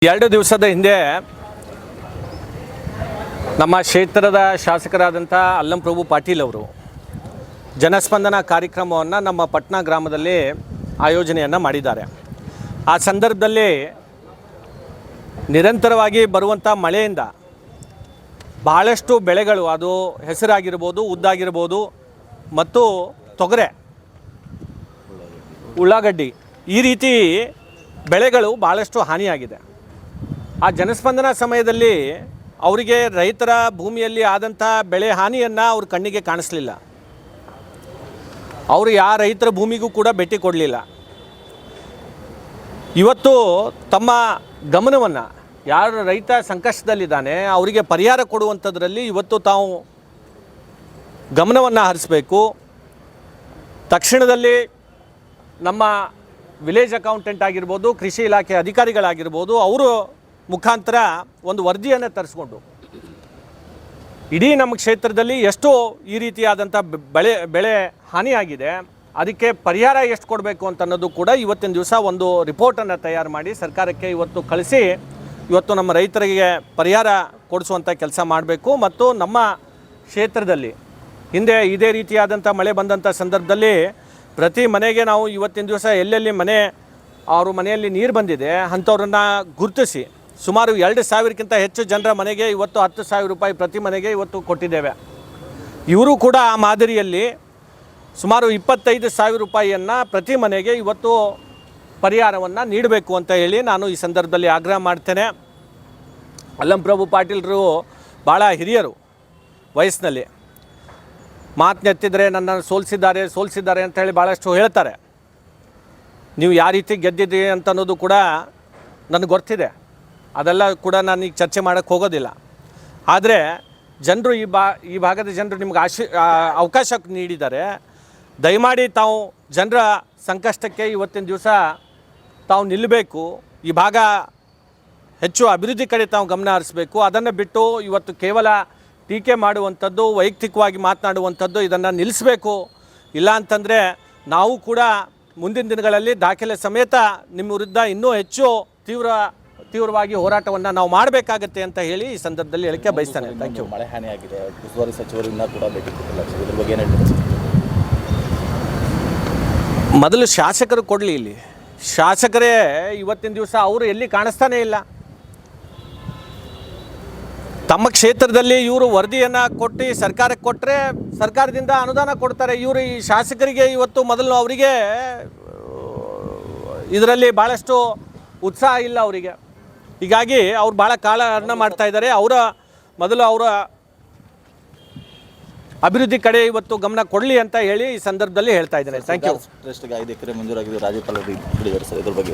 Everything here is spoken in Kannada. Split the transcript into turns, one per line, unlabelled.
2 ದಿವಸದ ಹಿಂದೆ ನಮ್ಮ ಕ್ಷೇತ್ರದ ಶಾಸಕರಾದಂಥ ಅಲ್ಲಂ ಪ್ರಭು ಪಾಟೀಲ್ ಅವರು ಜನಸ್ಪಂದನ ಕಾರ್ಯಕ್ರಮವನ್ನು ನಮ್ಮ ಪಟ್ನಾ ಗ್ರಾಮದಲ್ಲಿ ಆಯೋಜನೆಯನ್ನು ಮಾಡಿದ್ದಾರೆ. ಆ ಸಂದರ್ಭದಲ್ಲಿ ನಿರಂತರವಾಗಿ ಬರುವಂಥ ಮಳೆಯಿಂದ ಬಹಳಷ್ಟು ಬೆಳೆಗಳು, ಅದು ಹೆಸರಾಗಿರ್ಬೋದು, ಉದ್ದಾಗಿರ್ಬೋದು ಮತ್ತು ತೊಗರೆ, ಉಳ್ಳಾಗಡ್ಡಿ, ಈ ರೀತಿ ಬೆಳೆಗಳು ಭಾಳಷ್ಟು ಹಾನಿಯಾಗಿದೆ. ಆ ಜನಸ್ಪಂದನ ಸಮಯದಲ್ಲಿ ಅವರಿಗೆ ರೈತರ ಭೂಮಿಯಲ್ಲಿ ಆದಂಥ ಬೆಳೆ ಹಾನಿಯನ್ನು ಅವ್ರ ಕಣ್ಣಿಗೆ ಕಾಣಿಸ್ಲಿಲ್ಲ. ಅವರು ಯಾವ ರೈತರ ಭೂಮಿಗೂ ಕೂಡ ಭೇಟಿ ಕೊಡಲಿಲ್ಲ. ಇವತ್ತು ತಮ್ಮ ಗಮನವನ್ನು, ಯಾರು ರೈತ ಸಂಕಷ್ಟದಲ್ಲಿದ್ದಾನೆ ಅವರಿಗೆ ಪರಿಹಾರ ಕೊಡುವಂಥದ್ರಲ್ಲಿ ಇವತ್ತು ತಾವು ಗಮನವನ್ನು ಹರಿಸಬೇಕು. ತಕ್ಷಣದಲ್ಲಿ ನಮ್ಮ ವಿಲೇಜ್ ಅಕೌಂಟೆಂಟ್ ಆಗಿರ್ಬೋದು, ಕೃಷಿ ಇಲಾಖೆ ಅಧಿಕಾರಿಗಳಾಗಿರ್ಬೋದು, ಅವರು ಮುಖಾಂತರ ಒಂದು ವರದಿಯನ್ನು ತರಿಸ್ಕೊಂಡು ಇಡೀ ನಮ್ಮ ಕ್ಷೇತ್ರದಲ್ಲಿ ಎಷ್ಟು ಈ ರೀತಿಯಾದಂಥ ಬೆಳೆ ಹಾನಿಯಾಗಿದೆ, ಅದಕ್ಕೆ ಪರಿಹಾರ ಎಷ್ಟು ಕೊಡಬೇಕು ಅಂತ ಅನ್ನೋದು ಕೂಡ ಇವತ್ತಿನ ದಿವಸ ಒಂದು ರಿಪೋರ್ಟನ್ನು ತಯಾರು ಮಾಡಿ ಸರ್ಕಾರಕ್ಕೆ ಇವತ್ತು ಕಳಿಸಿ ಇವತ್ತು ನಮ್ಮ ರೈತರಿಗೆ ಪರಿಹಾರ ಕೊಡಿಸುವಂಥ ಕೆಲಸ ಮಾಡಬೇಕು. ಮತ್ತು ನಮ್ಮ ಕ್ಷೇತ್ರದಲ್ಲಿ ಹಿಂದೆ ಇದೇ ರೀತಿಯಾದಂಥ ಮಳೆ ಬಂದಂಥ ಸಂದರ್ಭದಲ್ಲಿ ಪ್ರತಿ ಮನೆಗೆ ನಾವು ಇವತ್ತಿನ ದಿವಸ ಎಲ್ಲೆಲ್ಲಿ ಅವ್ರ ಮನೆಯಲ್ಲಿ ನೀರು ಬಂದಿದೆ ಅಂಥವ್ರನ್ನ ಗುರುತಿಸಿ ಸುಮಾರು 2,000ಕ್ಕಿಂತ ಹೆಚ್ಚು ಜನರ ಮನೆಗೆ ಇವತ್ತು 10,000 ರೂಪಾಯಿ ಪ್ರತಿ ಮನೆಗೆ ಇವತ್ತು ಕೊಟ್ಟಿದ್ದೇವೆ. ಇವರು ಕೂಡ ಆ ಮಾದರಿಯಲ್ಲಿ ಸುಮಾರು 25,000 ರೂಪಾಯಿಯನ್ನು ಪ್ರತಿ ಮನೆಗೆ ಇವತ್ತು ಪರಿಹಾರವನ್ನು ನೀಡಬೇಕು ಅಂತ ಹೇಳಿ ನಾನು ಈ ಸಂದರ್ಭದಲ್ಲಿ ಆಗ್ರಹ ಮಾಡ್ತೇನೆ. ಅಲ್ಲಂ ಪ್ರಭು ಪಾಟೀಲರು ಭಾಳ ಹಿರಿಯರು ವಯಸ್ಸಿನಲ್ಲಿ, ಮಾತನ್ನೆತ್ತಿದ್ರೆ ನನ್ನನ್ನು ಸೋಲಿಸಿದ್ದಾರೆ ಅಂತ ಹೇಳಿ ಭಾಳಷ್ಟು ಹೇಳ್ತಾರೆ. ನೀವು ಯಾವ ರೀತಿ ಗೆದ್ದಿದ್ದೀರಿ ಅಂತ ಅನ್ನೋದು ಕೂಡ ನನಗೆ ಗೊತ್ತಿದೆ, ಅದೆಲ್ಲ ಕೂಡ ನಾನು ಈಗ ಚರ್ಚೆ ಮಾಡೋಕ್ಕೆ ಹೋಗೋದಿಲ್ಲ. ಆದರೆ ಜನರು ಈ ಭಾಗದ ಜನರು ನಿಮ್ಗೆ ಅವಕಾಶ ನೀಡಿದ್ದಾರೆ. ದಯಮಾಡಿ ತಾವು ಜನರ ಸಂಕಷ್ಟಕ್ಕೆ ಇವತ್ತಿನ ದಿವಸ ತಾವು ನಿಲ್ಲಬೇಕು. ಈ ಭಾಗ ಹೆಚ್ಚು ಅಭಿವೃದ್ಧಿ ಕಡೆ ತಾವು ಗಮನ ಹರಿಸಬೇಕು. ಅದನ್ನು ಬಿಟ್ಟು ಇವತ್ತು ಕೇವಲ ಟೀಕೆ ಮಾಡುವಂಥದ್ದು, ವೈಯಕ್ತಿಕವಾಗಿ ಮಾತನಾಡುವಂಥದ್ದು, ಇದನ್ನು ನಿಲ್ಲಿಸಬೇಕು. ಇಲ್ಲ ಅಂತಂದರೆ ನಾವು ಕೂಡ ಮುಂದಿನ ದಿನಗಳಲ್ಲಿ ದಾಖಲೆ ಸಮೇತ ನಿಮ್ಮ ವಿರುದ್ಧ ಇನ್ನೂ ಹೆಚ್ಚು ತೀವ್ರವಾಗಿ ಹೋರಾಟವನ್ನು ನಾವು ಮಾಡಬೇಕಾಗತ್ತೆ ಅಂತ ಹೇಳಿ ಈ ಸಂದರ್ಭದಲ್ಲಿ ಹೇಳಿಕೆ ಬಯಸ್ತಾನೆ. Thank you.
ಮಳೆ ಹಾನಿಯಾಗಿದೆ, ಉಸ್ತುವಾರಿ ಸಚಿವರಿಂದ ಕೂಡ ಭೇಟಿ ಕೊಟ್ಟಿಲ್ಲ, ಇದ್ರ ಬಗ್ಗೆ ಏನು ಹೇಳ್ತೀವಿ?
ಮೊದಲು ಶಾಸಕರು ಕೊಡಲಿ. ಇಲ್ಲಿ ಶಾಸಕರೇ ಇವತ್ತಿನ ದಿವಸ ಅವರು ಎಲ್ಲಿ ಕಾಣಿಸ್ತಾನೇ ಇಲ್ಲ. ತಮ್ಮ ಕ್ಷೇತ್ರದಲ್ಲಿ ಇವರು ವರದಿಯನ್ನು ಕೊಟ್ಟು ಸರ್ಕಾರಕ್ಕೆ ಕೊಟ್ಟರೆ ಸರ್ಕಾರದಿಂದ ಅನುದಾನ ಕೊಡ್ತಾರೆ. ಇವರು ಈ ಶಾಸಕರಿಗೆ ಇವತ್ತು ಮೊದಲು ಅವರಿಗೆ ಇದರಲ್ಲಿ ಭಾಳಷ್ಟು ಉತ್ಸಾಹ ಇಲ್ಲ ಅವರಿಗೆ. ಹೀಗಾಗಿ ಅವ್ರು ಭಾಳ ಕಾಳಹರಣ ಮಾಡ್ತಾ ಇದ್ದಾರೆ. ಮೊದಲು ಅವರ ಅಭಿವೃದ್ಧಿ ಕಡೆ ಇವತ್ತು ಗಮನ ಕೊಡಲಿ ಅಂತ ಹೇಳಿ ಈ ಸಂದರ್ಭದಲ್ಲಿ ಹೇಳ್ತಾ ಇದ್ದೇನೆ. Thank you.
ಟ್ರಸ್ಟ್ಗೆ 5 ಎಕರೆ ಮಂಜೂರಾಗಿದೆ, ರಾಜ್ಯಪಾಲರು ಇದ್ರ ಬಗ್ಗೆ